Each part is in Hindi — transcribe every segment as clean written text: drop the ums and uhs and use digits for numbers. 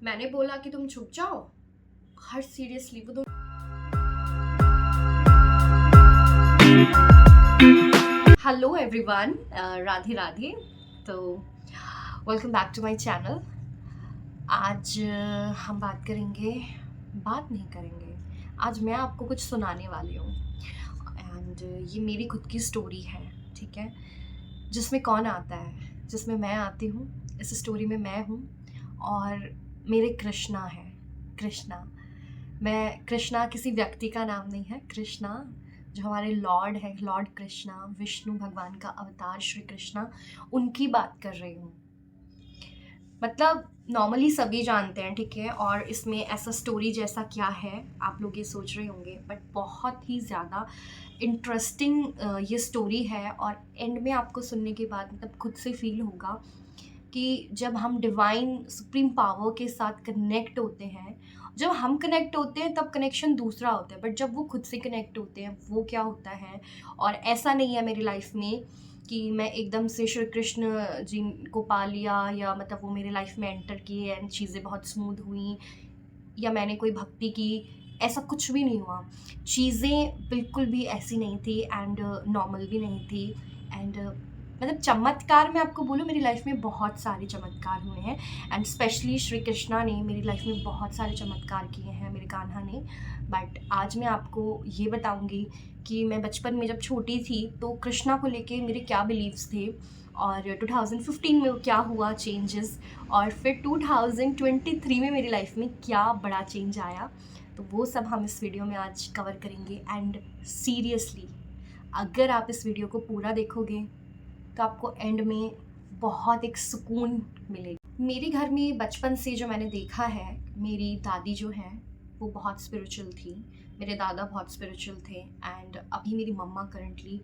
मैंने बोला कि तुम छुप जाओ। हर सीरियसली वो तुम। Hello everyone, Radhe Radhe. तो welcome back to my channel. आज हम बात नहीं करेंगे। आज मैं आपको कुछ सुनाने वाली हूँ एंड ये मेरी खुद की स्टोरी है, ठीक है। जिसमें कौन आता है? जिसमें मैं आती हूँ। इस स्टोरी में मैं हूँ और मेरे कृष्णा है। कृष्णा, मैं कृष्णा किसी व्यक्ति का नाम नहीं है। कृष्णा जो हमारे लॉर्ड है, लॉर्ड कृष्णा, विष्णु भगवान का अवतार श्री कृष्णा, उनकी बात कर रही हूँ। मतलब नॉर्मली सभी जानते हैं, ठीक है। और इसमें ऐसा स्टोरी जैसा क्या है आप लोग ये सोच रहे होंगे, बट बहुत ही ज़्यादा इंटरेस्टिंग ये स्टोरी है। और एंड में आपको सुनने के बाद मतलब खुद से फील होगा कि जब हम डिवाइन सुप्रीम पावर के साथ कनेक्ट होते हैं, जब हम कनेक्ट होते हैं तब कनेक्शन दूसरा होता है, बट जब वो खुद से कनेक्ट होते हैं वो क्या होता है। और ऐसा नहीं है मेरी लाइफ में कि मैं एकदम से श्री कृष्ण जी को पा लिया या मतलब वो मेरे लाइफ में एंटर किए एंड चीज़ें बहुत स्मूथ हुई या मैंने कोई भक्ति की। ऐसा कुछ भी नहीं हुआ। चीज़ें बिल्कुल भी ऐसी नहीं थी एंड नॉर्मल भी नहीं थी। एंड मतलब चमत्कार मैं आपको बोलूँ, मेरी लाइफ में बहुत सारे चमत्कार हुए हैं एंड स्पेशली श्री कृष्णा ने मेरी लाइफ में बहुत सारे चमत्कार किए हैं, मेरे कान्हा ने। बट आज मैं आपको ये बताऊंगी कि मैं बचपन में जब छोटी थी तो कृष्णा को लेके मेरे क्या बिलीव्स थे और 2015 में क्या हुआ चेंजेस, और फिर 2023 में मेरी लाइफ में क्या बड़ा चेंज आया। तो वो सब हम इस वीडियो में आज कवर करेंगे एंड सीरियसली अगर आप इस वीडियो को पूरा देखोगे तो आपको एंड में बहुत एक सुकून मिलेगा। मेरे घर में बचपन से जो मैंने देखा है, मेरी दादी जो है वो बहुत स्पिरिचुअल थी, मेरे दादा बहुत स्पिरिचुअल थे एंड अभी मेरी मम्मा करंटली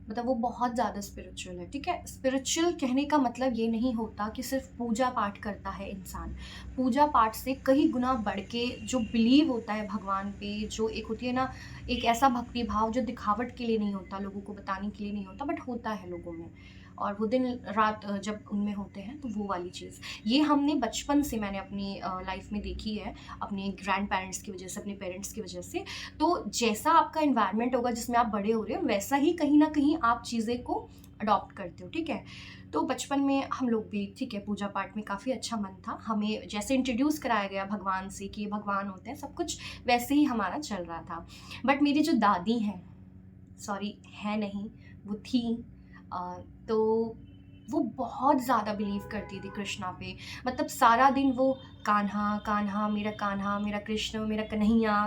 मतलब वो बहुत ज़्यादा स्पिरिचुअल है, ठीक है। स्पिरिचुअल कहने का मतलब ये नहीं होता कि सिर्फ पूजा पाठ करता है इंसान। पूजा पाठ से कई गुना बढ़ के जो बिलीव होता है भगवान पे, जो एक होती है ना, एक ऐसा भक्ति भाव जो दिखावट के लिए नहीं होता, लोगों को बताने के लिए नहीं होता, बट होता है लोगों में। और वो दिन रात जब उनमें होते हैं तो वो वाली चीज़, ये हमने बचपन से मैंने अपनी लाइफ में देखी है, अपने ग्रैंड पेरेंट्स की वजह से, अपने पेरेंट्स की वजह से। तो जैसा आपका इन्वायरमेंट होगा जिसमें आप बड़े हो रहे हो, वैसा ही कहीं ना कहीं आप चीज़ें को अडॉप्ट करते हो, ठीक है। तो बचपन में हम लोग भी, ठीक है, पूजा पाठ में काफ़ी अच्छा मन था। हमें जैसे इंट्रोड्यूस कराया गया भगवान से कि ये भगवान होते हैं, सब कुछ वैसे ही हमारा चल रहा था। बट मेरी जो दादी हैं, सॉरी है नहीं, वो थी, तो वो बहुत ज़्यादा बिलीव करती थी कृष्णा पे। मतलब सारा दिन वो कान्हा कान्हा, मेरा कृष्ण, मेरा कन्हैया।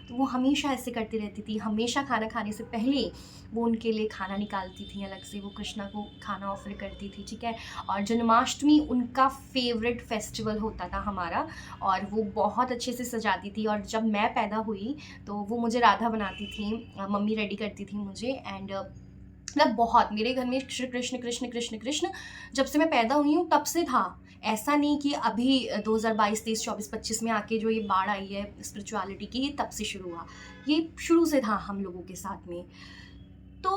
तो वो हमेशा ऐसे करती रहती थी। हमेशा खाना खाने से पहले वो उनके लिए खाना निकालती थी अलग से, वो कृष्णा को खाना ऑफर करती थी, ठीक है। और जन्माष्टमी उनका फेवरेट फेस्टिवल होता था हमारा, और वो बहुत अच्छे से सजाती थी। और जब मैं पैदा हुई तो वो मुझे राधा बनाती थी, मम्मी रेडी करती थी मुझे। एंड मतलब बहुत मेरे घर में श्री कृष्ण कृष्ण कृष्ण कृष्ण जब से मैं पैदा हुई हूँ तब से था। ऐसा नहीं कि अभी 2022 23 24 25 में आके जो ये बाढ़ आई है स्पिरिचुअलिटी की, ये तब से शुरू हुआ। ये शुरू से था हम लोगों के साथ में। तो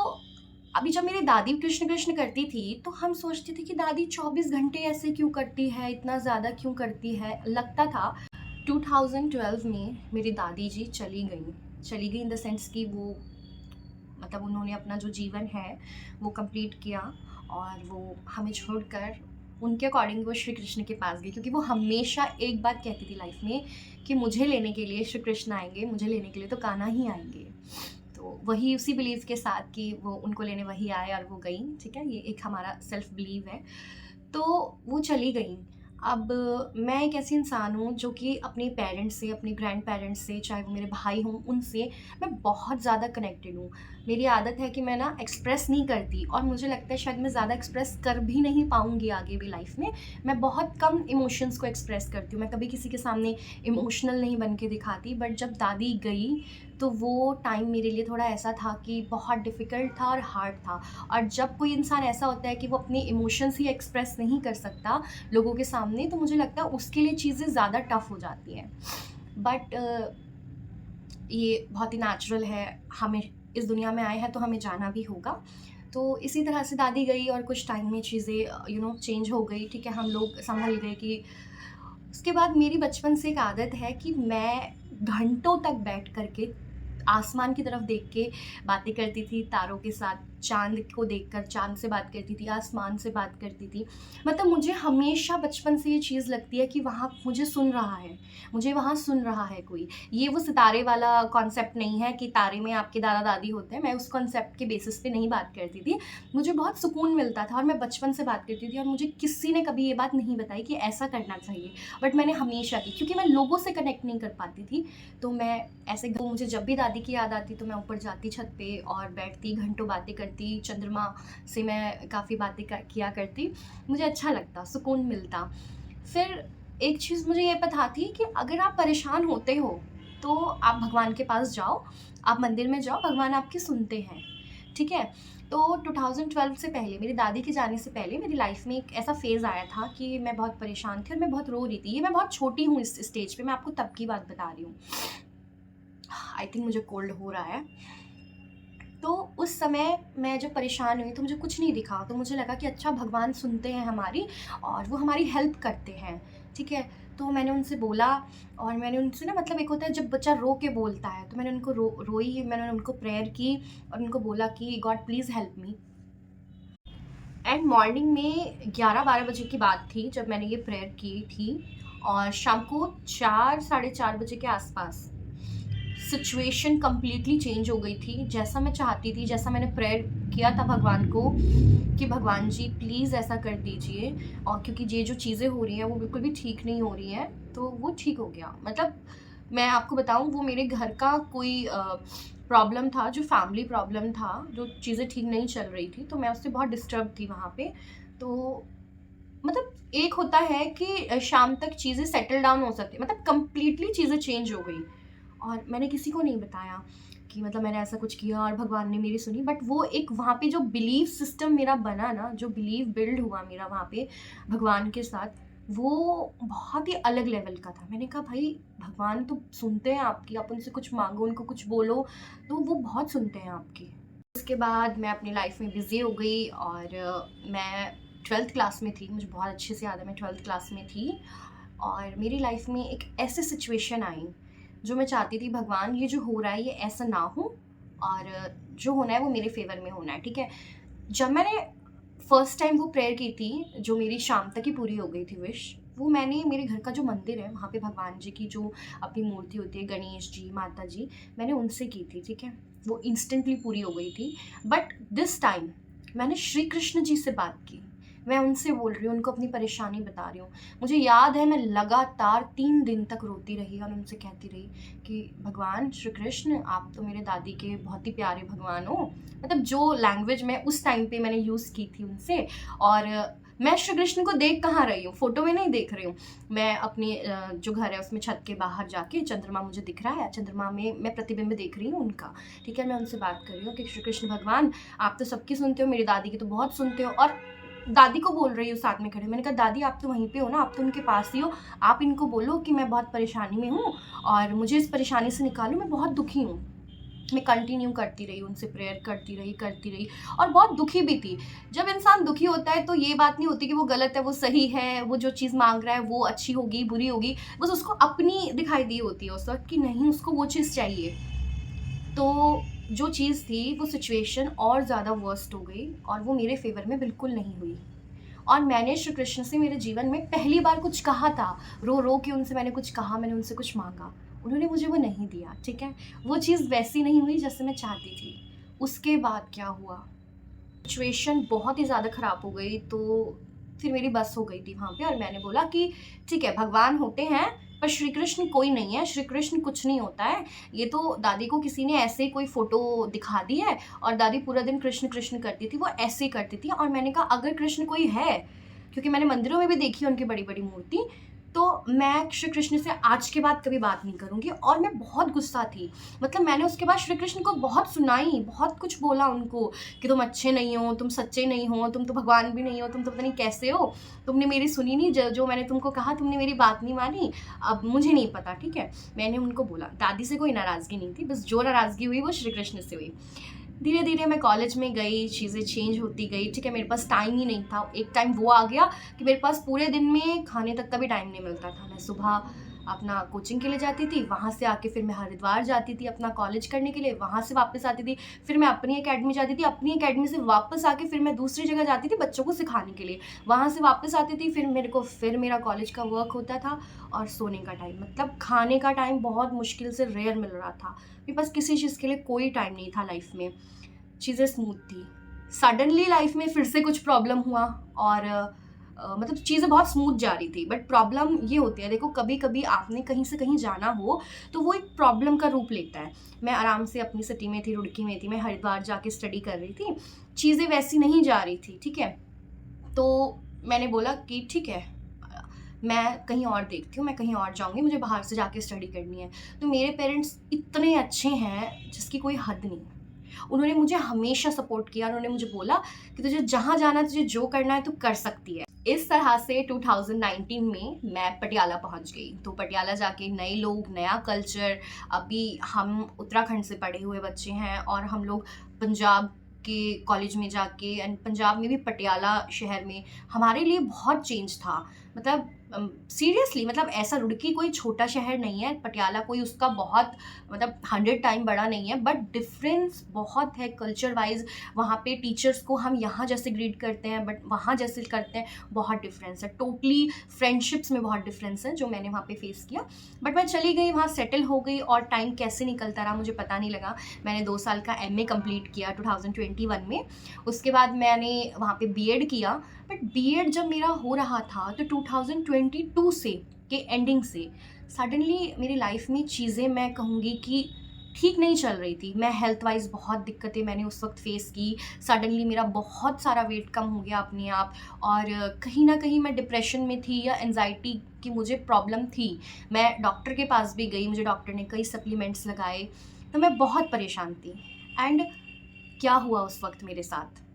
अभी जब मेरी दादी कृष्ण कृष्ण करती थी तो हम सोचते थे कि दादी 24 घंटे ऐसे क्यों करती है, इतना ज़्यादा क्यों करती है, लगता था। 2012 में मेरी दादी जी चली गई इन द सेंस कि वो मतलब उन्होंने अपना जो जीवन है वो कंप्लीट किया और वो हमें छोड़कर उनके अकॉर्डिंग वो श्री कृष्ण के पास गई, क्योंकि वो हमेशा एक बात कहती थी लाइफ में कि मुझे लेने के लिए श्री कृष्ण आएंगे, मुझे लेने के लिए तो कान्हा ही आएंगे। तो वही उसी बिलीव के साथ कि वो उनको लेने वही आए और वो गई, ठीक है। ये एक हमारा सेल्फ बिलीव है। तो वो चली गई। अब मैं एक ऐसी इंसान हूँ जो कि अपने पेरेंट्स से, अपने ग्रैंड पेरेंट्स से, चाहे वो मेरे भाई हों, उनसे मैं बहुत ज़्यादा कनेक्टेड हूँ। मेरी आदत है कि मैं ना एक्सप्रेस नहीं करती, और मुझे लगता है शायद मैं ज़्यादा एक्सप्रेस कर भी नहीं पाऊँगी आगे भी लाइफ में। मैं बहुत कम इमोशंस को एक्सप्रेस करती हूँ, मैं कभी किसी के सामने इमोशनल नहीं बन के दिखाती। बट जब दादी गई तो वो टाइम मेरे लिए थोड़ा ऐसा था कि बहुत डिफ़िकल्ट था और हार्ड था। और जब कोई इंसान ऐसा होता है कि वो अपने इमोशंस ही एक्सप्रेस नहीं कर सकता लोगों के सामने, तो मुझे लगता है उसके लिए चीज़ें ज़्यादा टफ हो जाती हैं। बट ये बहुत ही नेचुरल है, हमें इस दुनिया में आए हैं तो हमें जाना भी होगा। तो इसी तरह से दादी गई और कुछ टाइम में चीज़ें चेंज हो गई, ठीक है। हम लोग संभल गए कि उसके बाद मेरी बचपन से एक आदत है कि मैं घंटों तक बैठ करके आसमान की तरफ देख के बातें करती थी तारों के साथ, चाँद को देखकर चाँद से बात करती थी, आसमान से बात करती थी। मतलब मुझे हमेशा बचपन से ये चीज़ लगती है कि वहाँ मुझे सुन रहा है, मुझे वहाँ सुन रहा है कोई। ये वो सितारे वाला कॉन्सेप्ट नहीं है कि तारे में आपके दादा-दादी होते हैं, मैं उस कॉन्सेप्ट के बेसिस पे नहीं बात करती थी। मुझे बहुत सुकून मिलता था और मैं बचपन से बात करती थी और मुझे किसी ने कभी ये बात नहीं बताई कि ऐसा करना चाहिए। बट मैंने हमेशा की, क्योंकि मैं लोगों से कनेक्ट नहीं कर पाती थी, तो मैं ऐसे मुझे जब भी दादी की याद आती तो मैं ऊपर जाती छत पे और बैठती, घंटों बातें करती, चंद्रमा से मैं काफ़ी बातें किया करती। मुझे अच्छा लगता, सुकून मिलता। फिर एक चीज़ मुझे ये पता थी कि अगर आप परेशान होते हो तो आप भगवान के पास जाओ, आप मंदिर में जाओ, भगवान आपकी सुनते हैं, ठीक है। तो 2012 से पहले, मेरी दादी के जाने से पहले मेरी लाइफ में एक ऐसा फेज़ आया था कि मैं बहुत परेशान थी और मैं बहुत रो रही थी। ये मैं बहुत छोटी हूँ इस स्टेज पे, मैं आपको तब की बात बता रही हूँ। आई थिंक मुझे कोल्ड हो रहा है। तो उस समय मैं जब परेशान हुई तो मुझे कुछ नहीं दिखा, तो मुझे लगा कि अच्छा भगवान सुनते हैं हमारी और वो हमारी हेल्प करते हैं, ठीक है। तो मैंने उनसे बोला और मैंने उनसे ना, मतलब एक होता है जब बच्चा रो के बोलता है, तो मैंने उनको रोई, मैंने उनको प्रेयर की और उनको बोला कि God please help me. And morning में 11-12 बजे की बात थी जब मैंने ये प्रेयर की थी और शाम को 4 साढ़े 4 बजे के आसपास सिचुएशन कंप्लीटली चेंज हो गई थी। जैसा मैं चाहती थी, जैसा मैंने प्रेयर किया था भगवान को कि भगवान जी प्लीज़ ऐसा कर दीजिए, और क्योंकि ये जो चीज़ें हो रही हैं वो बिल्कुल भी ठीक नहीं हो रही हैं, तो वो ठीक हो गया। मतलब मैं आपको बताऊँ, वो मेरे घर का कोई प्रॉब्लम था, जो फैमिली प्रॉब्लम था, जो चीज़ें ठीक नहीं चल रही थी, तो मैं उससे बहुत डिस्टर्ब थी वहाँ पे। तो मतलब एक होता है कि शाम तक चीज़ें सेटल डाउन हो सकती है, मतलब कंप्लीटली चीज़ें चेंज हो गई और मैंने किसी को नहीं बताया कि मतलब मैंने ऐसा कुछ किया और भगवान ने मेरी सुनी। बट वो एक वहाँ पे जो बिलीव सिस्टम मेरा बना ना, जो बिलीव बिल्ड हुआ मेरा वहाँ पे भगवान के साथ, वो बहुत ही अलग लेवल का था। मैंने कहा भाई भगवान तो सुनते हैं आपकी, आप उनसे कुछ मांगो, उनको कुछ बोलो, तो वो बहुत सुनते हैं आपकी। उसके बाद मैं अपनी लाइफ में बिज़ी हो गई और मैं 12th क्लास में थी, मुझे बहुत अच्छे से याद है, मैं 12th क्लास में थी और मेरी लाइफ में एक ऐसी सिचुएशन आई जो मैं चाहती थी भगवान ये जो हो रहा है ये ऐसा ना हो और जो होना है वो मेरे फेवर में होना है, ठीक है। जब मैंने फर्स्ट टाइम वो प्रेयर की थी, जो मेरी शाम तक ही पूरी हो गई थी विश, वो मैंने मेरे घर का जो मंदिर है वहाँ पे भगवान जी की जो अपनी मूर्ति होती है, गणेश जी, माता जी, मैंने उनसे की थी, ठीक है। वो इंस्टेंटली पूरी हो गई थी। बट दिस टाइम मैंने श्री कृष्ण जी से बात की, मैं उनसे बोल रही हूँ, उनको अपनी परेशानी बता रही हूँ। मुझे याद है मैं लगातार 3 दिन तक रोती रही और उनसे कहती रही कि भगवान श्री कृष्ण, आप तो मेरे दादी के बहुत ही प्यारे भगवान हो। मतलब जो लैंग्वेज मैं उस टाइम पे मैंने यूज़ की थी उनसे। और मैं श्री कृष्ण को देख कहाँ रही हूँ, फ़ोटो में नहीं देख रही हूँ। मैं अपने जो घर है उसमें छत के बाहर जाके चंद्रमा मुझे दिख रहा है, चंद्रमा में मैं प्रतिबिंब देख रही हूँ उनका, ठीक है। मैं उनसे बात कर रही हूँ कि श्री कृष्ण भगवान, आप तो सबकी सुनते हो, मेरी दादी की तो बहुत सुनते हो। और दादी को बोल रही हूँ साथ में खड़े, मैंने कहा दादी आप तो वहीं पे हो ना, आप तो उनके पास ही हो, आप इनको बोलो कि मैं बहुत परेशानी में हूँ और मुझे इस परेशानी से निकालो, मैं बहुत दुखी हूँ। मैं कंटिन्यू करती रही, उनसे प्रेयर करती रही और बहुत दुखी भी थी। जब इंसान दुखी होता है तो ये बात नहीं होती कि वो गलत है, वो सही है, वो जो चीज़ मांग रहा है वो अच्छी होगी, बुरी होगी, बस उसको अपनी दिखाई दी होती है उस वक्त कि नहीं, उसको वो चीज़ चाहिए। तो जो चीज़ थी वो सिचुएशन और ज़्यादा वर्स्ट हो गई और वो मेरे फेवर में बिल्कुल नहीं हुई। और मैंने श्री कृष्ण से मेरे जीवन में पहली बार कुछ कहा था, रो रो के उनसे मैंने कुछ कहा, मैंने उनसे कुछ मांगा, उन्होंने मुझे वो नहीं दिया, ठीक है। वो चीज़ वैसी नहीं हुई जैसे मैं चाहती थी। उसके बाद क्या हुआ, सिचुएशन बहुत ही ज़्यादा ख़राब हो गई। तो फिर मेरी बस हो गई थी वहाँ पे और मैंने बोला कि ठीक है भगवान होते हैं पर श्री कृष्ण कोई नहीं है, श्री कृष्ण कुछ नहीं होता है। ये तो दादी को किसी ने ऐसे ही कोई फ़ोटो दिखा दी है और दादी पूरा दिन कृष्ण कृष्ण करती थी, वो ऐसे ही करती थी। और मैंने कहा अगर कृष्ण कोई है, क्योंकि मैंने मंदिरों में भी देखी है उनकी बड़ी बड़ी मूर्ति, तो मैं श्री कृष्ण से आज के बाद कभी बात नहीं करूँगी। और मैं बहुत गुस्सा थी, मतलब मैंने उसके बाद श्री कृष्ण को बहुत सुनाई, बहुत कुछ बोला उनको कि तुम अच्छे नहीं हो, तुम सच्चे नहीं हो, तुम तो भगवान भी नहीं हो, तुम तो पता नहीं कैसे हो, तुमने मेरी सुनी नहीं, जो मैंने तुमको कहा तुमने मेरी बात नहीं मानी, अब मुझे नहीं पता, ठीक है। मैंने उनको बोला, दादी से कोई नाराज़गी नहीं थी, बस जो नाराज़गी हुई वो श्री कृष्ण से हुई। धीरे धीरे मैं कॉलेज में गई, चीज़ें चेंज होती गई, ठीक है। मेरे पास टाइम ही नहीं था। एक टाइम वो आ गया कि मेरे पास पूरे दिन में खाने तक का भी टाइम नहीं मिलता था। मैं सुबह अपना कोचिंग के लिए जाती थी, वहाँ से आके फिर मैं हरिद्वार जाती थी अपना कॉलेज करने के लिए, वहाँ से वापस आती थी, फिर मैं अपनी अकेडमी जाती थी, अपनी अकेडमी से वापस आके फिर मैं दूसरी जगह जाती थी बच्चों को सिखाने के लिए, वहाँ से वापस आती थी, फिर मेरा कॉलेज का वर्क होता था और सोने का टाइम, मतलब खाने का टाइम बहुत मुश्किल से रेयर मिल रहा था। मेरे पास किसी चीज़ के लिए कोई टाइम नहीं था लाइफ में। चीज़ें स्मूथ थी। सडनली लाइफ में फिर से कुछ प्रॉब्लम हुआ और मतलब चीज़ें बहुत स्मूथ जा रही थी, बट प्रॉब्लम ये होती है, देखो कभी कभी आपने कहीं से कहीं जाना हो तो वो एक प्रॉब्लम का रूप लेता है। मैं आराम से अपनी सिटी में थी, रुड़की में थी, मैं हरिद्वार जाके स्टडी कर रही थी, चीज़ें वैसी नहीं जा रही थी, ठीक है। तो मैंने बोला कि ठीक है, मैं कहीं और देखती हूँ, मैं कहीं और जाऊँगी, मुझे बाहर से जाके स्टडी करनी है। तो मेरे पेरेंट्स इतने अच्छे हैं जिसकी कोई हद नहीं। उन्होंने मुझे हमेशा सपोर्ट किया, उन्होंने मुझे बोला कि तुझे जहाँ जाना है, तुझे जो करना है तू कर सकती है। इस तरह से 2019 में मैं पटियाला पहुंच गई। तो पटियाला जाके नए लोग, नया कल्चर, अभी हम उत्तराखंड से पढ़े हुए बच्चे हैं और हम लोग पंजाब के कॉलेज में जाके, एंड पंजाब में भी पटियाला शहर में हमारे लिए बहुत चेंज था। मतलब सीरियसली, मतलब ऐसा रुड़की कोई छोटा शहर नहीं है, पटियाला कोई उसका बहुत मतलब 100 टाइम बड़ा नहीं है, बट डिफरेंस बहुत है कल्चर वाइज। वहाँ पे टीचर्स को हम यहाँ जैसे ग्रीट करते हैं बट वहाँ जैसे करते हैं, बहुत डिफरेंस है। टोटली फ्रेंडशिप्स में बहुत डिफरेंस है जो मैंने वहाँ पे फेस किया। बट मैं चली गई, वहाँ सेटल हो गई और टाइम कैसे निकलता रहा मुझे पता नहीं लगा। मैंने 2 साल का MA कंप्लीट किया 2021 में। उसके बाद मैंने वहाँ पे BEd किया। बट BEd जब मेरा हो रहा था तो 2022 से के एंडिंग से सडनली मेरी लाइफ में चीज़ें, मैं कहूँगी कि ठीक नहीं चल रही थी। मैं हेल्थ वाइज बहुत दिक्कतें मैंने उस वक्त फेस की। सडनली मेरा बहुत सारा वेट कम हो गया अपने आप, और कहीं ना कहीं मैं डिप्रेशन में थी या एनजाइटी की मुझे प्रॉब्लम थी। मैं डॉक्टर के पास भी गई, मुझे डॉक्टर ने कई सप्लीमेंट्स लगाए, तो मैं बहुत परेशान थी। एंड क्या हुआ उस वक्त मेरे साथ,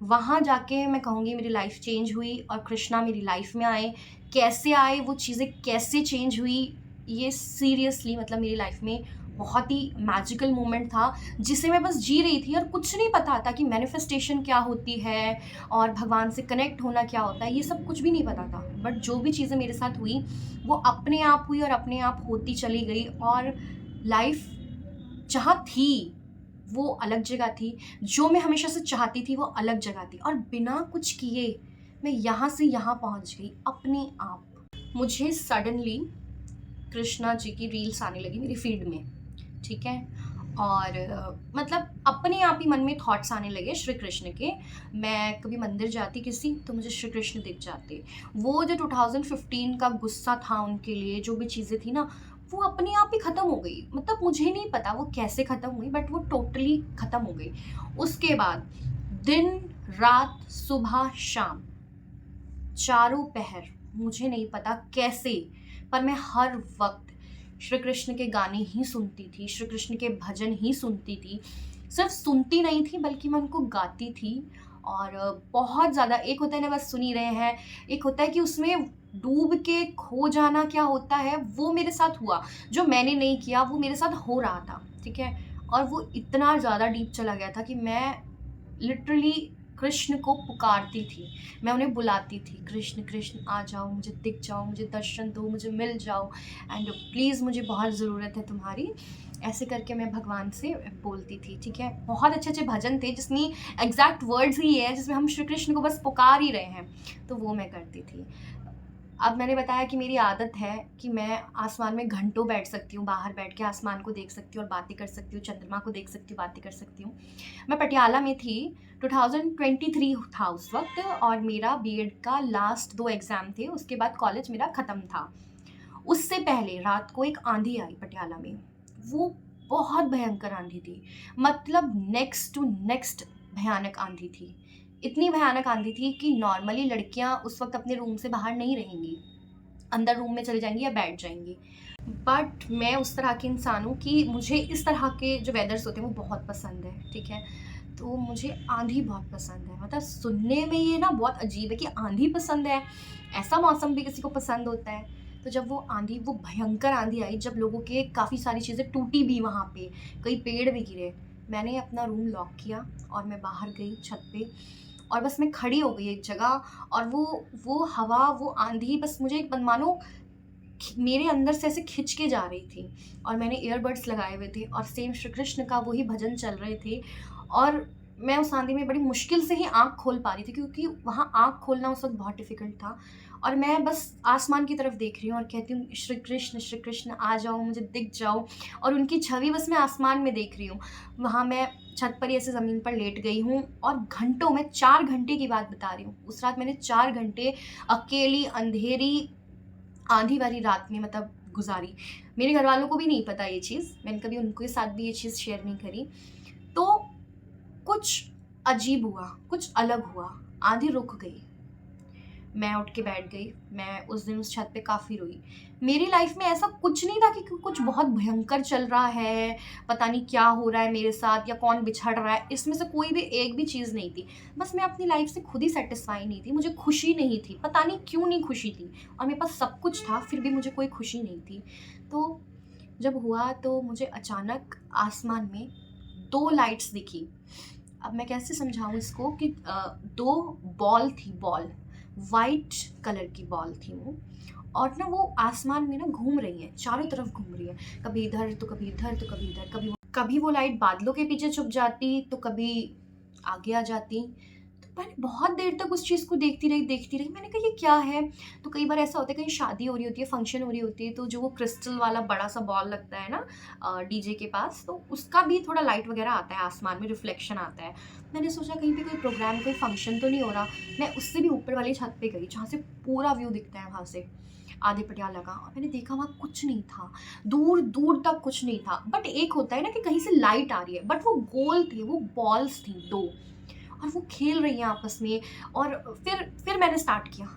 वहाँ जाके मैं कहूँगी मेरी लाइफ चेंज हुई और कृष्णा मेरी लाइफ में आए। कैसे आए, वो चीज़ें कैसे चेंज हुई, ये सीरियसली मतलब मेरी लाइफ में बहुत ही मैजिकल मोमेंट था जिसे मैं बस जी रही थी, और कुछ नहीं पता था कि मैनिफेस्टेशन क्या होती है और भगवान से कनेक्ट होना क्या होता है, ये सब कुछ भी नहीं पता था। बट जो भी चीज़ें मेरे साथ हुई वो अपने आप हुई और अपने आप होती चली गई, और लाइफ जहाँ थी वो अलग जगह थी, जो मैं हमेशा से चाहती थी वो अलग जगह थी, और बिना कुछ किए मैं यहाँ से यहाँ पहुँच गई अपने आप। मुझे सडनली कृष्णा जी की रील्स आने लगी मेरी फीड में, ठीक है। और मतलब अपने आप ही मन में थॉट्स आने लगे श्री कृष्ण के। मैं कभी मंदिर जाती किसी तो मुझे श्री कृष्ण दिख जाते। वो जो 2015 का गुस्सा था उनके लिए, जो भी चीज़ें थी ना, वो अपने आप ही ख़त्म हो गई। मतलब मुझे नहीं पता वो कैसे ख़त्म हुई, बट वो टोटली ख़त्म हो गई। उसके बाद दिन रात सुबह शाम चारों पहर, मुझे नहीं पता कैसे, पर मैं हर वक्त श्री कृष्ण के गाने ही सुनती थी, श्री कृष्ण के भजन ही सुनती थी। सिर्फ सुनती नहीं थी बल्कि मैं उनको गाती थी। और बहुत ज़्यादा, एक होता है ना बस सुन ही रहे हैं, एक होता है कि उसमें डूब के खो जाना क्या होता है, वो मेरे साथ हुआ। जो मैंने नहीं किया वो मेरे साथ हो रहा था, ठीक है। और वो इतना ज़्यादा डीप चला गया था कि मैं लिटरली कृष्ण को पुकारती थी, मैं उन्हें बुलाती थी, कृष्ण कृष्ण आ जाओ, मुझे दिख जाओ, मुझे दर्शन दो, मुझे मिल जाओ, एंड प्लीज़ मुझे बहुत ज़रूरत है तुम्हारी। ऐसे करके मैं भगवान से बोलती थी, ठीक है। बहुत अच्छे अच्छे भजन थे जिसमें एग्जैक्ट वर्ड्स ही है जिसमें हम श्री कृष्ण को बस पुकार ही रहे हैं, तो वो मैं करती थी। अब मैंने बताया कि मेरी आदत है कि मैं आसमान में घंटों बैठ सकती हूँ, बाहर बैठ के आसमान को देख सकती हूँ और बातें कर सकती हूँ, चंद्रमा को देख सकती हूँ, बातें कर सकती हूँ। मैं पटियाला में थी, 2023 था उस वक्त, और मेरा BEd का लास्ट 2 एग्ज़ाम थे, उसके बाद कॉलेज मेरा ख़त्म था। उससे पहले रात को एक आंधी आई पटियाला में, वो बहुत भयंकर आंधी थी, मतलब नेक्स्ट टू नेक्स्ट भयानक आंधी थी। इतनी भयानक आंधी थी कि नॉर्मली लड़कियां उस वक्त अपने रूम से बाहर नहीं रहेंगी, अंदर रूम में चले जाएंगी या बैठ जाएंगी। बट मैं उस तरह के इंसान हूँ कि मुझे इस तरह के जो वेदर्स होते हैं वो बहुत पसंद है, ठीक है। तो मुझे आंधी बहुत पसंद है। मतलब सुनने में ये ना बहुत अजीब है कि आंधी पसंद है, ऐसा मौसम भी किसी को पसंद होता है। तो जब वो आंधी, वो भयंकर आंधी आई, जब लोगों के काफ़ी सारी चीज़ें टूटी भी, वहाँ पे कई पेड़ भी गिरे, मैंने अपना रूम लॉक किया और मैं बाहर गई छत पे, और बस मैं खड़ी हो गई एक जगह, और वो हवा, वो आंधी बस मुझे एक मानो मेरे अंदर से ऐसे खिंच के जा रही थी। और मैंने ईयरबड्स लगाए हुए थे और सेम श्री कृष्ण का वही भजन चल रहे थे, और मैं उस आंधी में बड़ी मुश्किल से ही आँख खोल पा रही थी, क्योंकि वहाँ आँख खोलना उस वक़्त बहुत डिफ़िकल्ट था। और मैं बस आसमान की तरफ देख रही हूँ और कहती हूँ, श्री कृष्ण आ जाओ, मुझे दिख जाओ। और उनकी छवि बस मैं आसमान में देख रही हूँ। वहाँ मैं छत पर ही ऐसे ज़मीन पर लेट गई हूँ, और घंटों, मैं 4 घंटे की बात बता रही हूँ। उस रात मैंने 4 घंटे अकेली, अंधेरी, आंधी वाली रात में मतलब गुज़ारी। मेरे घरवालों को भी नहीं पता ये चीज़, मैंने कभी उनके साथ भी ये चीज़ शेयर नहीं करी। तो कुछ अजीब हुआ, कुछ अलग हुआ, आंधी रुक गई। मैं उठ के बैठ गई। मैं उस दिन उस छत पे काफ़ी रोई। मेरी लाइफ़ में ऐसा कुछ नहीं था कि कुछ बहुत भयंकर चल रहा है, पता नहीं क्या हो रहा है मेरे साथ या कौन बिछड़ रहा है, इसमें से कोई भी एक भी चीज़ नहीं थी। बस मैं अपनी लाइफ़ से खुद ही सैटिस्फाई नहीं थी, मुझे खुशी नहीं थी, पता नहीं क्यों नहीं खुशी थी, और मेरे पास सब कुछ था, फिर भी मुझे कोई खुशी नहीं थी। तो जब हुआ तो मुझे अचानक आसमान में 2 लाइट्स दिखी। अब मैं कैसे समझाऊँ इसको कि 2 बॉल थी, बॉल, वाइट कलर की बॉल थी वो, और ना वो आसमान में ना घूम रही हैं, चारों तरफ घूम रही हैं, कभी इधर तो कभी इधर तो कभी इधर, कभी वो लाइट बादलों के पीछे छुप जाती तो कभी आगे आ जाती। तो मैंने बहुत देर तक उस चीज़ को देखती रही। मैंने कहा ये क्या है? तो कई बार ऐसा होता है, कहीं शादी हो रही होती है, फंक्शन हो रही होती है, तो जो वो क्रिस्टल वाला बड़ा सा बॉल लगता है ना डीजे के पास, तो उसका भी थोड़ा लाइट वगैरह आता है, आसमान में रिफ्लेक्शन आता है। मैंने सोचा कहीं पे कोई प्रोग्राम, कोई फंक्शन तो नहीं हो रहा। मैं उससे भी ऊपर वाली छत पे गई, जहाँ से पूरा व्यू दिखता है, वहाँ से आधे पटियाला का, और मैंने देखा वहाँ कुछ नहीं था, दूर दूर तक कुछ नहीं था। बट एक होता है ना कि कहीं से लाइट आ रही है, बट वो गोल थी, वो बॉल्स थी 2, और वो खेल रही हैं आपस में। और फिर मैंने स्टार्ट किया,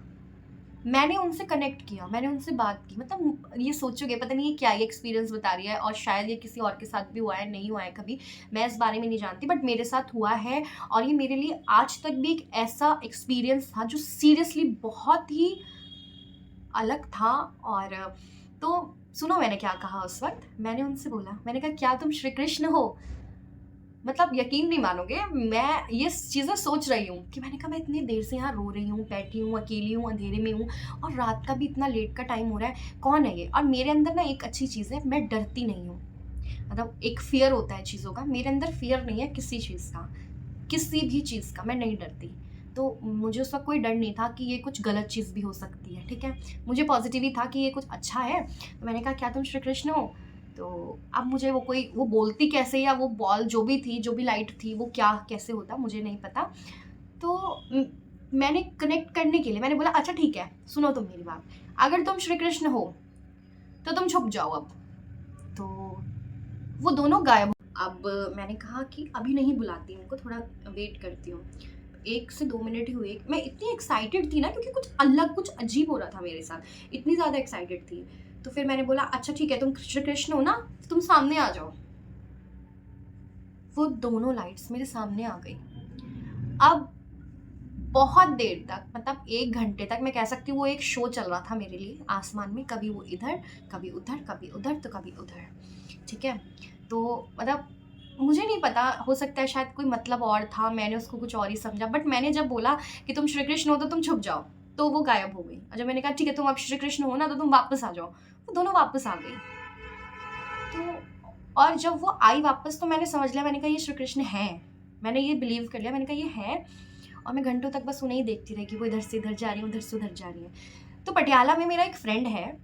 मैंने उनसे कनेक्ट किया, मैंने उनसे बात की। मतलब ये सोचोगे पता नहीं ये क्या ये एक्सपीरियंस बता रही है, और शायद ये किसी और के साथ भी हुआ है, नहीं हुआ है कभी, मैं इस बारे में नहीं जानती, बट मेरे साथ हुआ है। और ये मेरे लिए आज तक भी एक ऐसा एक्सपीरियंस था जो सीरियसली बहुत ही अलग था। और तो सुनो मैंने क्या कहा उस वक़्त, मैंने उनसे बोला, मैंने कहा क्या तुम श्री कृष्ण हो? मतलब यकीन नहीं मानोगे, मैं ये चीज़ें सोच रही हूँ कि मैंने कहा मैं इतनी देर से यहाँ रो रही हूँ, बैठी हूँ, अकेली हूँ, अंधेरे में हूँ, और रात का भी इतना लेट का टाइम हो रहा है, कौन है ये? और मेरे अंदर ना एक अच्छी चीज़ है, मैं डरती नहीं हूँ। मतलब एक फ़ियर होता है चीज़ों का, मेरे अंदर फ़ियर नहीं है किसी चीज़ का, किसी भी चीज़ का मैं नहीं डरती। तो मुझे उस वक़्त कोई डर नहीं था कि ये कुछ गलत चीज़ भी हो सकती है, ठीक है? मुझे पॉज़िटिव ही था कि ये कुछ अच्छा है। तो मैंने कहा क्या तुम श्री कृष्ण हो? तो अब मुझे वो बोलती कैसे, या वो बॉल जो भी थी, जो भी लाइट थी, वो क्या कैसे होता मुझे नहीं पता। तो मैंने कनेक्ट करने के लिए मैंने बोला अच्छा ठीक है, सुनो तुम मेरी बात, अगर तुम श्री कृष्ण हो, तो तुम छुप जाओ अब। तो वो दोनों गायब। अब मैंने कहा कि अभी नहीं बुलाती उनको, थोड़ा वेट करती हूँ। 1 से 2 मिनट ही हुए, मैं इतनी एक्साइटेड थी ना, क्योंकि कुछ अलग, कुछ अजीब हो रहा था मेरे साथ, इतनी ज़्यादा एक्साइटेड थी। तो फिर मैंने बोला अच्छा ठीक है, तुम श्री कृष्ण हो ना, तो तुम सामने आ जाओ। वो दोनों लाइट्स मेरे सामने आ गई। अब बहुत देर तक, मतलब 1 घंटे तक मैं कह सकती हूँ, वो एक शो चल रहा था मेरे लिए आसमान में, कभी वो इधर, कभी उधर, कभी उधर, तो कभी उधर, ठीक है? तो मतलब मुझे नहीं पता, हो सकता है शायद कोई मतलब और था, मैंने उसको कुछ और ही समझा, बट मैंने जब बोला कि तुम श्री कृष्ण हो तो तुम छुप जाओ, तो वो गायब हो गई। और जब मैंने कहा ठीक है तुम अब श्री कृष्ण हो ना, तो तुम वापस आ जाओ, वो दोनों वापस आ गई। तो और जब वो आई वापस, तो मैंने समझ लिया, मैंने कहा ये श्री कृष्ण हैं। मैंने ये बिलीव कर लिया, मैंने कहा ये हैं। और मैं घंटों तक बस उन्हें ही देखती रही कि वो इधर से इधर जा रही है, उधर से उधर जा रही है। तो पटियाला में मेरा एक फ्रेंड है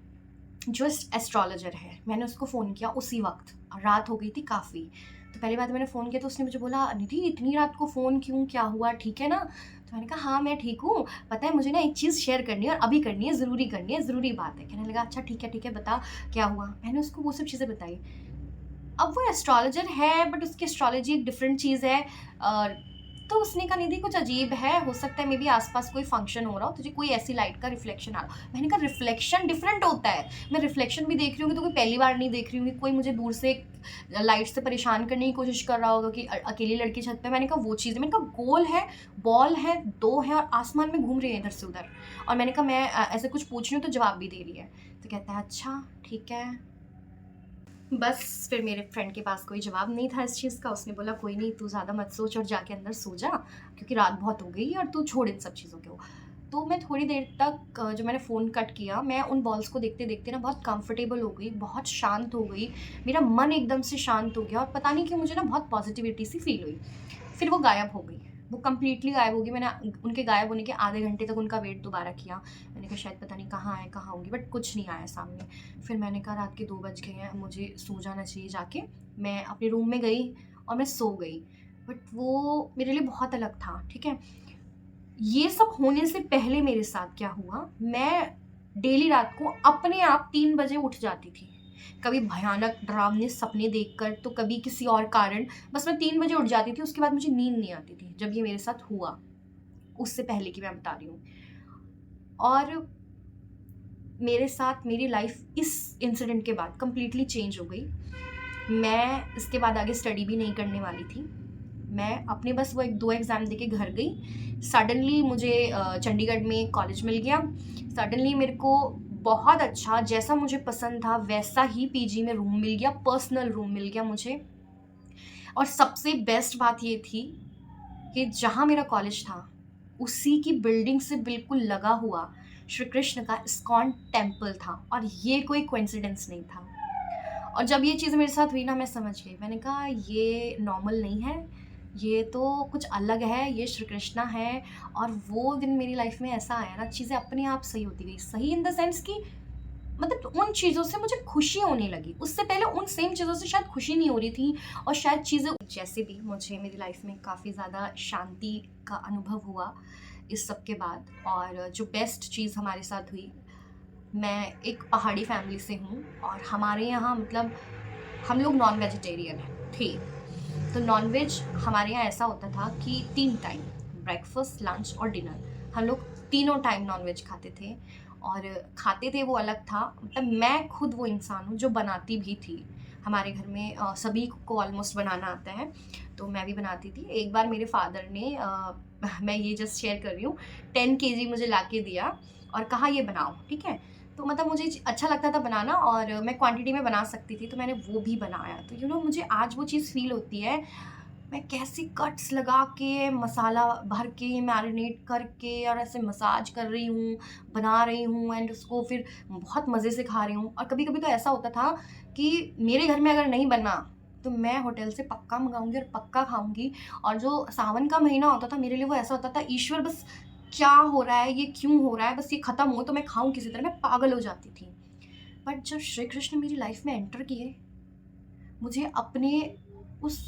जो एस्ट्रोलॉजर है, मैंने उसको फ़ोन किया उसी वक्त, रात हो गई थी काफ़ी। तो पहली बात मैंने फ़ोन किया, तो उसने मुझे बोला निधि इतनी रात को फ़ोन क्यों, क्या हुआ, ठीक है ना? तो मैंने कहा हाँ मैं ठीक हूँ, पता है मुझे ना एक चीज़ शेयर करनी है, और अभी करनी है, ज़रूरी बात है। कहने लगा अच्छा ठीक है बता क्या हुआ। मैंने उसको वो सब चीज़ें बताई। अब वो एस्ट्रोलॉजर है, बट उसकी एस्ट्रोलॉजी एक डिफरेंट चीज़ है। तो उसने कहा निधि कुछ अजीब है, हो सकता है मे बी आसपास कोई फंक्शन हो रहा हो, तुझे कोई ऐसी लाइट का रिफ्लेक्शन आ रहा हो। मैंने कहा रिफ्लेक्शन डिफरेंट होता है, मैं रिफ्लेक्शन भी देख रही हूँ तो कोई पहली बार नहीं देख रही हूँ, कोई मुझे दूर से लाइट से परेशान करने की कोशिश कर रहा होगा कि अकेली लड़की छत पे। मैंने कहा वो चीज़ है, मैंने कहा गोल है, बॉल है, 2 है, और आसमान में घूम रही है इधर से उधर। और मैंने कहा मैं ऐसे कुछ पूछ रही हूँ तो जवाब भी दे रही है। तो कहता है अच्छा ठीक है। बस फिर मेरे फ्रेंड के पास कोई जवाब नहीं था इस चीज़ का। उसने बोला कोई नहीं, तू ज़्यादा मत सोच और जाके अंदर सो जा, क्योंकि रात बहुत हो गई और तू छोड़ इन सब चीज़ों को। तो मैं थोड़ी देर तक जो मैंने फ़ोन कट किया, मैं उन बॉल्स को देखते-देखते ना बहुत कंफर्टेबल हो गई, बहुत शांत हो गई। मेरा मन एकदम से शांत हो गया और पता नहीं क्यों मुझे ना बहुत पॉज़िटिविटी सी फ़ील हुई। फिर वो गायब हो गई, वो कंप्लीटली गायब हो गई। मैंने उनके गायब होने के आधे घंटे तक उनका वेट दोबारा किया। मैंने कहा शायद पता नहीं कहाँ आए, कहाँ होंगी, बट कुछ नहीं आया सामने। फिर मैंने कहा रात के 2 बज गए हैं, मुझे सो जाना चाहिए जाके। मैं अपने रूम में गई और मैं सो गई। बट वो मेरे लिए बहुत अलग था, ठीक है? ये सब होने से पहले मेरे साथ क्या हुआ, मैं डेली रात को अपने आप 3 बजे उठ जाती थी। कभी भयानक डरावने सपने देखकर, तो कभी किसी और कारण। बस मैं 3 बजे उठ जाती थी, उसके बाद मुझे नींद नहीं आती थी, जब ये मेरे साथ हुआ। उससे पहले की मैं बता रही हूँ। और मेरे साथ मेरी लाइफ इस इंसिडेंट के बाद कंप्लीटली चेंज हो गई। मैं इसके बाद आगे स्टडी भी नहीं करने वाली थी। मैं अपने बस वो 1-2 एग्ज़ाम देके घर गई। सडनली मुझे चंडीगढ़ में कॉलेज मिल गया। सडनली मेरे को बहुत अच्छा, जैसा मुझे पसंद था वैसा ही पीजी में रूम मिल गया, पर्सनल रूम मिल गया मुझे। और सबसे बेस्ट बात ये थी कि जहाँ मेरा कॉलेज था, उसी की बिल्डिंग से बिल्कुल लगा हुआ श्री कृष्ण का इस्कॉन टेम्पल था, और ये कोई कोइंसिडेंस नहीं था। और जब ये चीज़ मेरे साथ हुई ना, मैं समझ गई। मैंने कहा ये नॉर्मल नहीं है, ये तो कुछ अलग है, ये श्री कृष्णा है। और वो दिन मेरी लाइफ में ऐसा आया ना, चीज़ें अपने आप सही होती गई। सही इन द सेंस कि मतलब उन चीज़ों से मुझे खुशी होने लगी। उससे पहले उन सेम चीज़ों से शायद खुशी नहीं हो रही थी, और शायद चीज़ें जैसे भी मुझे मेरी लाइफ में काफ़ी ज़्यादा शांति का अनुभव हुआ इस सब के बाद। और जो बेस्ट चीज़ हमारे साथ हुई, मैं एक पहाड़ी फैमिली से हूँ, और हमारे यहाँ मतलब हम लोग नॉन वेजिटेरियन थे। तो नॉन वेज हमारे यहाँ ऐसा होता था कि 3 टाइम, ब्रेकफास्ट, लंच और डिनर, हम लोग तीनों टाइम नॉन वेज खाते थे। और खाते थे वो अलग था, मतलब मैं खुद वो इंसान हूँ जो बनाती भी थी। हमारे घर में सभी को ऑलमोस्ट बनाना आता है, तो मैं भी बनाती थी। एक बार मेरे फादर ने मैं ये जस्ट शेयर कर रही हूँ, 10 केजी मुझे ला के दिया और कहा ये बनाओ, ठीक है? तो मतलब मुझे अच्छा लगता था बनाना, और मैं क्वांटिटी में बना सकती थी, तो मैंने वो भी बनाया। तो मुझे आज वो चीज़ फ़ील होती है, मैं कैसे कट्स लगा के, मसाला भर के, मैरिनेट करके और ऐसे मसाज कर रही हूँ, बना रही हूँ, एंड उसको फिर बहुत मज़े से खा रही हूँ। और कभी-कभी तो ऐसा होता था कि मेरे घर में अगर नहीं बना, तो मैं होटल से पक्का मँगाऊँगी और पक्का खाऊँगी। और जो सावन का महीना होता था, मेरे लिए वो ऐसा होता था, ईश्वर बस क्या हो रहा है, ये क्यों हो रहा है, बस ये ख़त्म हो तो मैं खाऊँ किसी तरह, मैं पागल हो जाती थी। बट जब श्री कृष्ण मेरी लाइफ में एंटर किए, मुझे अपने उस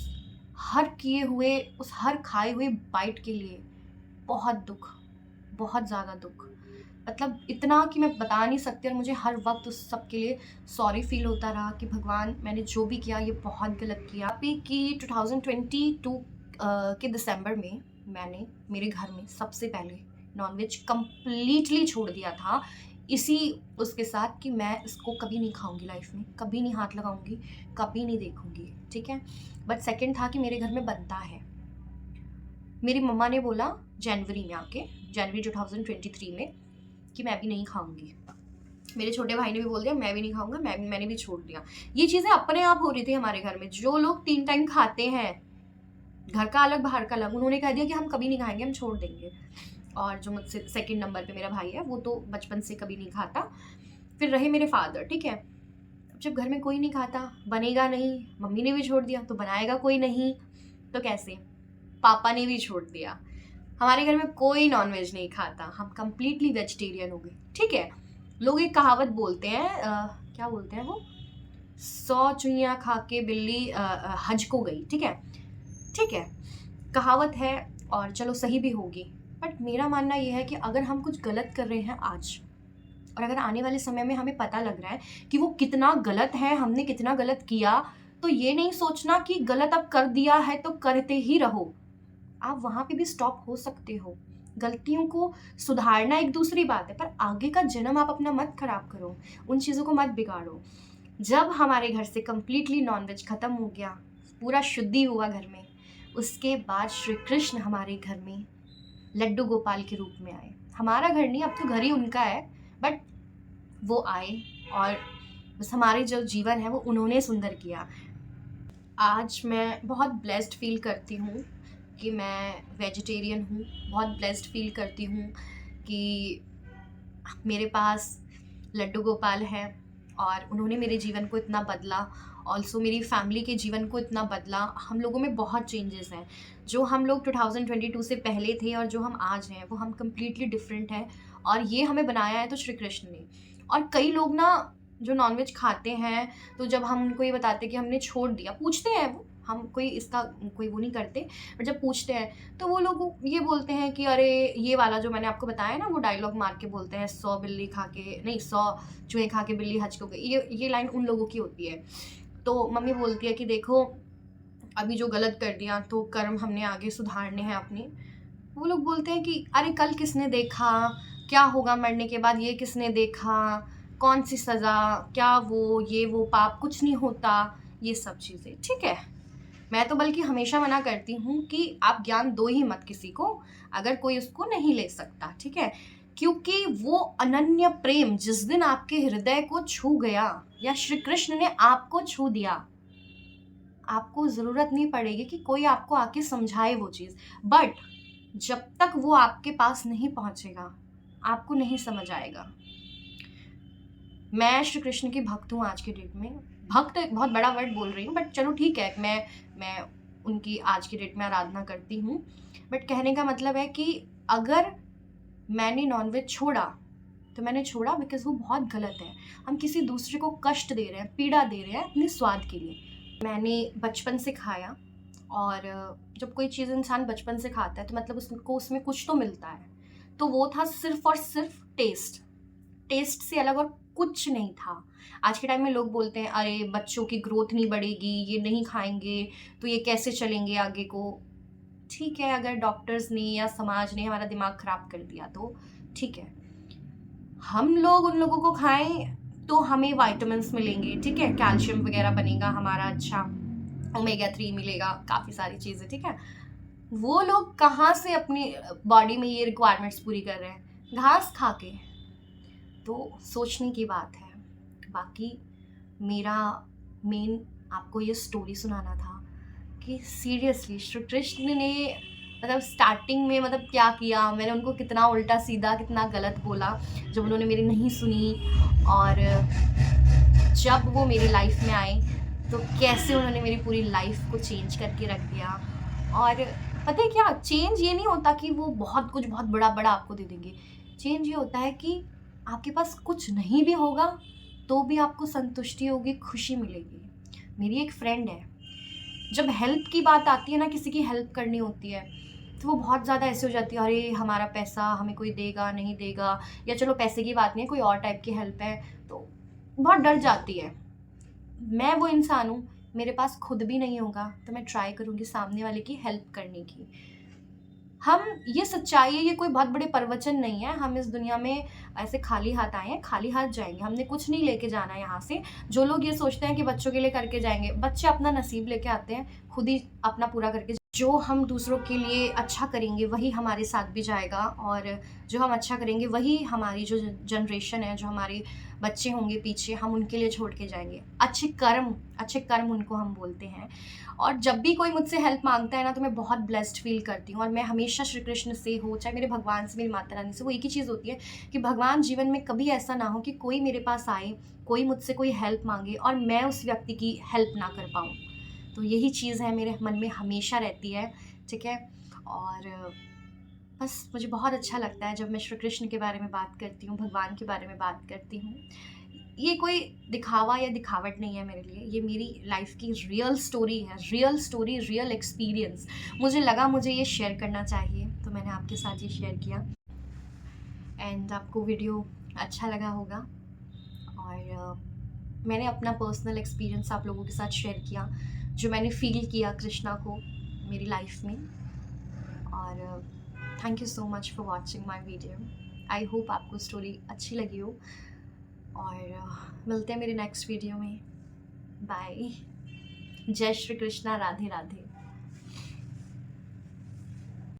हर किए हुए, उस हर खाए हुए बाइट के लिए बहुत दुःख, बहुत ज़्यादा दुःख, मतलब इतना कि मैं बता नहीं सकती। और मुझे हर वक़्त उस सब के लिए सॉरी फ़ील होता रहा कि भगवान, मैंने जो भी किया ये बहुत गलत किया। अभी कि 2022 के दिसंबर में मैंने मेरे घर में सबसे पहले नॉन-वेज कंप्लीटली छोड़ दिया था। इसी उसके साथ कि मैं इसको कभी नहीं खाऊँगी लाइफ़ में, कभी नहीं हाथ लगाऊँगी, कभी नहीं देखूँगी, ठीक है? बट सेकंड था कि मेरे घर में बनता है। मेरी मम्मा ने बोला जनवरी में आके, जनवरी 2023 में, कि मैं भी नहीं खाऊँगी। मेरे छोटे भाई ने भी बोल दिया मैं भी नहीं खाऊँगा, मैंने भी छोड़ दिया। ये चीज़ें अपने आप हो रही थी हमारे घर में। जो लोग 3 टाइम खाते हैं, घर का अलग बाहर का अलग, उन्होंने कह दिया कि हम कभी नहीं खाएँगे, हम छोड़ देंगे। और जो मुझसे सेकंड नंबर पे मेरा भाई है, वो तो बचपन से कभी नहीं खाता। फिर रहे मेरे फादर, ठीक है? अब जब घर में कोई नहीं खाता, बनेगा नहीं, मम्मी ने भी छोड़ दिया, तो बनाएगा कोई नहीं, तो कैसे? पापा ने भी छोड़ दिया। हमारे घर में कोई नॉन-वेज नहीं खाता, हम कंप्लीटली वेजिटेरियन हो गए, ठीक है? लोग एक कहावत बोलते हैं, क्या बोलते हैं वो? 100 चुईयाँ खा के बिल्ली हज को गई, ठीक है? ठीक है, कहावत है, और चलो सही भी होगी। बट मेरा मानना ये है कि अगर हम कुछ गलत कर रहे हैं आज, और अगर आने वाले समय में हमें पता लग रहा है कि वो कितना गलत है, हमने कितना गलत किया, तो ये नहीं सोचना कि गलत अब कर दिया है तो करते ही रहो। आप वहाँ पे भी स्टॉप हो सकते हो। गलतियों को सुधारना एक दूसरी बात है, पर आगे का जन्म आप अपना मत खराब करो, उन चीज़ों को मत बिगाड़ो। जब हमारे घर से कंप्लीटली नॉन-वेज खत्म हो गया, पूरा शुद्धि हुआ घर में, उसके बाद श्री कृष्ण हमारे घर में लड्डू गोपाल के रूप में आए। हमारा घर नहीं, अब तो घर ही उनका है, बट वो आए। और बस हमारे जो जीवन है वो उन्होंने सुंदर किया। आज मैं बहुत ब्लेस्ड फ़ील करती हूँ कि मैं वेजिटेरियन हूँ, बहुत ब्लेस्ड फ़ील करती हूँ कि मेरे पास लड्डू गोपाल हैं और उन्होंने मेरे जीवन को इतना बदला, ऑल्सो मेरी फैमिली के जीवन को इतना बदला। हम लोगों में बहुत चेंजेस हैं। जो हम लोग 2022 से पहले थे और जो हम आज हैं, वो हम कंप्लीटली डिफरेंट हैं और ये हमें बनाया है तो श्री कृष्ण ने। और कई लोग ना जो नॉनवेज खाते हैं, तो जब हम उनको ये बताते हैं कि हमने छोड़ दिया, पूछते हैं वो, हम कोई इसका कोई वो नहीं करते, बट जब पूछते हैं तो वो लोग ये बोलते हैं कि अरे ये वाला जो मैंने आपको बताया ना, वो डायलॉग मार के बोलते हैं 100 बिल्ली खा के नहीं 100 चूहे खा के बिल्ली हज को गई, ये लाइन उन लोगों की होती है। तो मम्मी बोलती है कि देखो अभी जो गलत कर दिया तो कर्म हमने आगे सुधारने हैं अपने। वो लोग बोलते हैं कि अरे कल किसने देखा, क्या होगा मरने के बाद, ये किसने देखा, कौन सी सज़ा, क्या वो ये वो पाप, कुछ नहीं होता, ये सब चीज़ें। ठीक है, मैं तो बल्कि हमेशा मना करती हूँ कि आप ज्ञान दो ही मत किसी को अगर कोई उसको नहीं ले सकता। ठीक है, क्योंकि वो अनन्य प्रेम जिस दिन आपके हृदय को छू गया या श्री कृष्ण ने आपको छू दिया, आपको ज़रूरत नहीं पड़ेगी कि कोई आपको आके समझाए वो चीज़। बट जब तक वो आपके पास नहीं पहुँचेगा, आपको नहीं समझ आएगा। मैं श्री कृष्ण की भक्त हूँ आज की डेट में। भक्त एक बहुत बड़ा वर्ड बोल रही हूँ, बट चलो ठीक है, मैं उनकी आज की डेट में आराधना करती हूँ। बट कहने का मतलब है कि अगर मैंने नॉनवेज छोड़ा, तो मैंने छोड़ा बिकॉज़ वो बहुत गलत है। हम किसी दूसरे को कष्ट दे रहे हैं, पीड़ा दे रहे हैं अपने स्वाद के लिए। मैंने बचपन से खाया और जब कोई चीज़ इंसान बचपन से खाता है तो मतलब उसको उसमें कुछ तो मिलता है। तो वो था सिर्फ़ और सिर्फ टेस्ट। टेस्ट से अलग और कुछ नहीं था। आज के टाइम में लोग बोलते हैं अरे बच्चों की ग्रोथ नहीं बढ़ेगी, ये नहीं खाएँगे तो ये कैसे चलेंगे आगे को। ठीक है, अगर डॉक्टर्स ने या समाज ने हमारा दिमाग ख़राब कर दिया तो ठीक है। हम लोग उन लोगों को खाएँ तो हमें विटामिन्स मिलेंगे, ठीक है? कैल्शियम वग़ैरह बनेगा हमारा अच्छा, ओमेगा 3 मिलेगा, काफ़ी सारी चीज़ें, ठीक है? वो लोग कहाँ से अपनी बॉडी में ये रिक्वायरमेंट्स पूरी कर रहे हैं? घास खा के। तो सोचने की बात है। बाकी मेरा मेन आपको ये स्टोरी सुनाना था कि सीरियसली श्री कृष्ण ने मतलब स्टार्टिंग में मतलब क्या किया, मैंने उनको कितना उल्टा सीधा कितना गलत बोला जब उन्होंने मेरी नहीं सुनी, और जब वो मेरी लाइफ में आए तो कैसे उन्होंने मेरी पूरी लाइफ को चेंज करके रख दिया। और पता है क्या, चेंज ये नहीं होता कि वो बहुत कुछ बहुत बड़ा बड़ा आपको दे देंगे। चेंज ये होता है कि आपके पास कुछ नहीं भी होगा तो भी आपको संतुष्टि होगी, खुशी मिलेगी। मेरी एक फ्रेंड है, जब हेल्प की बात आती है ना, किसी की हेल्प करनी होती है, तो वो बहुत ज़्यादा ऐसे हो जाती है अरे हमारा पैसा हमें कोई देगा नहीं देगा, या चलो पैसे की बात नहीं है, कोई और टाइप की हेल्प है तो बहुत डर जाती है। मैं वो इंसान हूँ, मेरे पास खुद भी नहीं होगा तो मैं ट्राई करूँगी सामने वाले की हेल्प करने की। हम ये सच्चाई है, ये कोई बहुत बड़े प्रवचन नहीं है। हम इस दुनिया में ऐसे खाली हाथ आए हैं, खाली हाथ जाएँगे। हमने कुछ नहीं लेके जाना है यहाँ से। जो लोग ये सोचते हैं कि बच्चों के लिए करके जाएँगे, बच्चे अपना नसीब लेके आते हैं, खुद ही अपना पूरा करके। जो हम दूसरों के लिए अच्छा करेंगे वही हमारे साथ भी जाएगा, और जो हम अच्छा करेंगे वही हमारी जो जनरेशन है, जो हमारे बच्चे होंगे पीछे, हम उनके लिए छोड़ के जाएँगे। अच्छे कर्म उनको हम बोलते हैं। और जब भी कोई मुझसे हेल्प माँगता है ना, तो मैं बहुत ब्लेस्ड फ़ील करती हूँ, और मैं हमेशा श्री कृष्ण से हो, चाहे मेरे भगवान से, मेरी माता रानी से, वो एक ही चीज़ होती है कि भगवान जीवन में कभी ऐसा ना हो कि कोई मेरे पास आए, कोई मुझसे कोई हेल्प माँगे और मैं उस व्यक्ति की हेल्प ना कर पाऊँ। तो यही चीज़ है मेरे मन में हमेशा रहती है, ठीक है? और बस मुझे बहुत अच्छा लगता है जब मैं श्री कृष्ण के बारे में बात करती हूँ, भगवान के बारे में बात करती हूँ। ये कोई दिखावा या दिखावट नहीं है मेरे लिए, ये मेरी लाइफ़ की रियल स्टोरी है, रियल स्टोरी, रियल एक्सपीरियंस। मुझे लगा मुझे ये शेयर करना चाहिए, तो मैंने आपके साथ ये शेयर किया। एंड आपको वीडियो अच्छा लगा होगा, और मैंने अपना पर्सनल एक्सपीरियंस आप लोगों के साथ शेयर किया, जो मैंने फ़ील किया कृष्णा को मेरी लाइफ में। और thank you so much for watching my video. I hope आपको स्टोरी अच्छी लगी हो, और मिलते हैं मेरे नेक्स्ट वीडियो में। बाय। जय श्री कृष्णा, राधे राधे।